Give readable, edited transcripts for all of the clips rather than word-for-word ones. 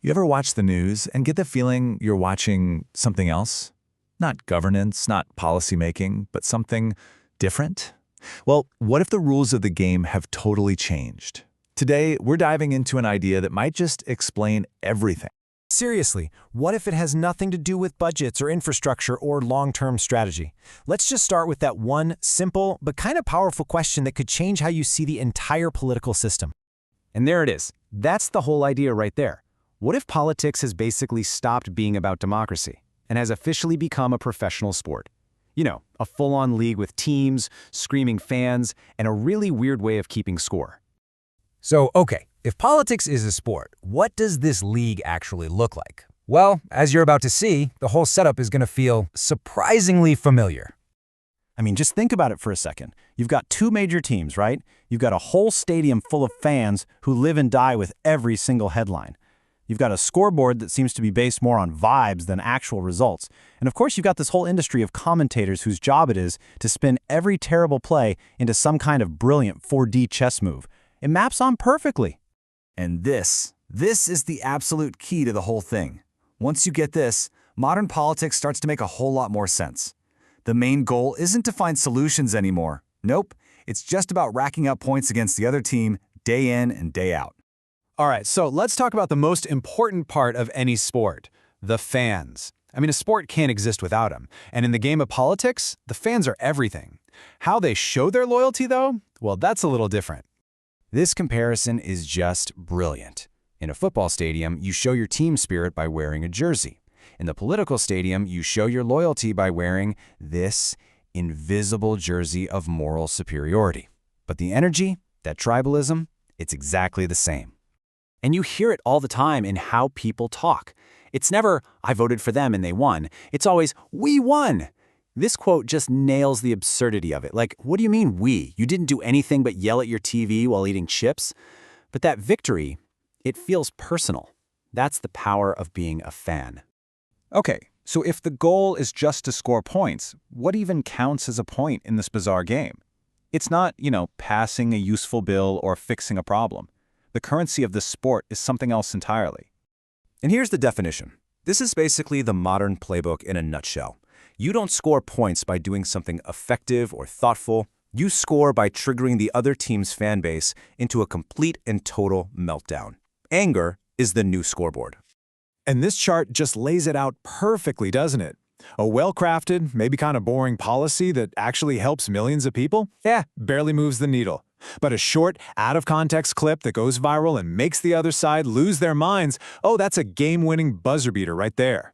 You ever watch the news and get the feeling you're watching something else? Not governance, not policymaking, but something different? Well, what if the rules of the game have totally changed? Today, we're diving into an idea that might just explain everything. Seriously, what if it has nothing to do with budgets or infrastructure or long-term strategy? Let's just start with that one simple but kind of powerful question that could change how you see the entire political system. And there it is. That's the whole idea right there. What if politics has basically stopped being about democracy and has officially become a professional sport? You know, a full-on league with teams, screaming fans, and a really weird way of keeping score. So, okay, if politics is a sport, what does this league actually look like? Well, as you're about to see, the whole setup is going to feel surprisingly familiar. I mean, just think about it for a second. You've got two major teams, right? You've got a whole stadium full of fans who live and die with every single headline. You've got a scoreboard that seems to be based more on vibes than actual results. And of course, you've got this whole industry of commentators whose job it is to spin every terrible play into some kind of brilliant 4D chess move. It maps on perfectly. And this is the absolute key to the whole thing. Once you get this, modern politics starts to make a whole lot more sense. The main goal isn't to find solutions anymore. Nope, it's just about racking up points against the other team day in and day out. All right, so let's talk about the most important part of any sport, the fans. I mean, a sport can't exist without them. And in the game of politics, the fans are everything. How they show their loyalty, though, well, that's a little different. This comparison is just brilliant. In a football stadium, you show your team spirit by wearing a jersey. In the political stadium, you show your loyalty by wearing this invisible jersey of moral superiority. But the energy, that tribalism, it's exactly the same. And you hear it all the time in how people talk. It's never, I voted for them and they won. It's always, we won. This quote just nails the absurdity of it. Like, what do you mean we? You didn't do anything but yell at your TV while eating chips? But that victory, it feels personal. That's the power of being a fan. Okay, so if the goal is just to score points, what even counts as a point in this bizarre game? It's not, passing a useful bill or fixing a problem. The currency of this sport is something else entirely. And here's the definition. This is basically the modern playbook in a nutshell. You don't score points by doing something effective or thoughtful. You score by triggering the other team's fan base into a complete and total meltdown. Anger is the new scoreboard. And this chart just lays it out perfectly, doesn't it? A well-crafted, maybe kind of boring policy that actually helps millions of people? Barely moves the needle. But a short, out-of-context clip that goes viral and makes the other side lose their minds, oh, that's a game-winning buzzer-beater right there.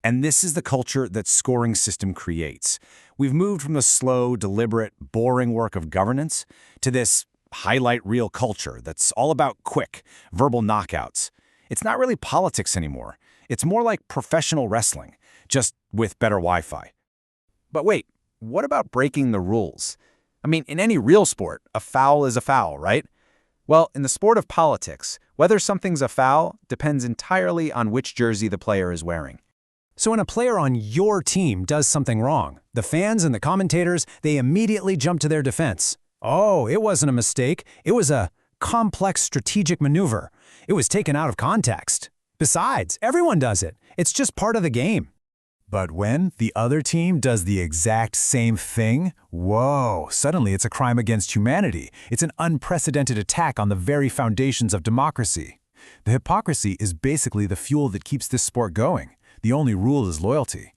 And this is the culture that scoring system creates. We've moved from the slow, deliberate, boring work of governance to this highlight reel culture that's all about quick, verbal knockouts. It's not really politics anymore. It's more like professional wrestling, just with better Wi-Fi. But wait, what about breaking the rules? I mean, in any real sport, a foul is a foul, right? Well, in the sport of politics, whether something's a foul depends entirely on which jersey the player is wearing. So when a player on your team does something wrong, the fans and the commentators, they immediately jump to their defense. Oh, it wasn't a mistake. It was a complex strategic maneuver. It was taken out of context. Besides, everyone does it. It's just part of the game. But when the other team does the exact same thing, whoa, suddenly it's a crime against humanity. It's an unprecedented attack on the very foundations of democracy. The hypocrisy is basically the fuel that keeps this sport going. The only rule is loyalty.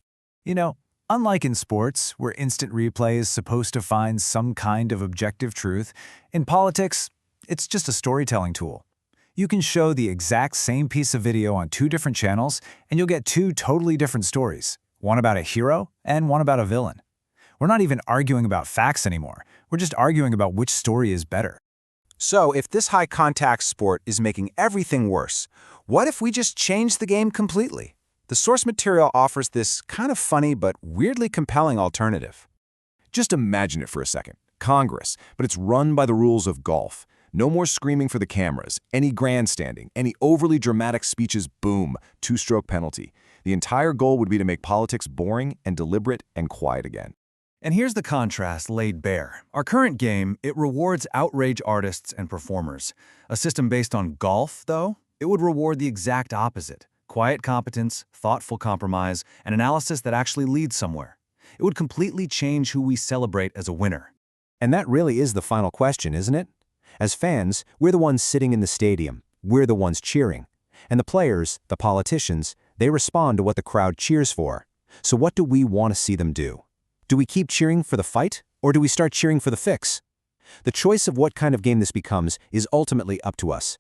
Unlike in sports, where instant replay is supposed to find some kind of objective truth, in politics, it's just a storytelling tool. You can show the exact same piece of video on two different channels, and you'll get two totally different stories. One about a hero and one about a villain. We're not even arguing about facts anymore. We're just arguing about which story is better. So if this high-contact sport is making everything worse, what if we just change the game completely? The source material offers this kind of funny but weirdly compelling alternative. Just imagine it for a second. Congress, but it's run by the rules of golf. No more screaming for the cameras, any grandstanding, any overly dramatic speeches, boom, two-stroke penalty. The entire goal would be to make politics boring and deliberate and quiet again. And here's the contrast laid bare. Our current game, it rewards outrage artists and performers. A system based on golf, though, It would reward the exact opposite: quiet competence, thoughtful compromise, and analysis that actually leads somewhere. It would completely change who we celebrate as a winner. And that really is the final question, isn't it? As fans, we're the ones sitting in the stadium. We're the ones cheering. And the players, the politicians, they respond to what the crowd cheers for. So what do we want to see them do? Do we keep cheering for the fight, or do we start cheering for the fix? The choice of what kind of game this becomes is ultimately up to us.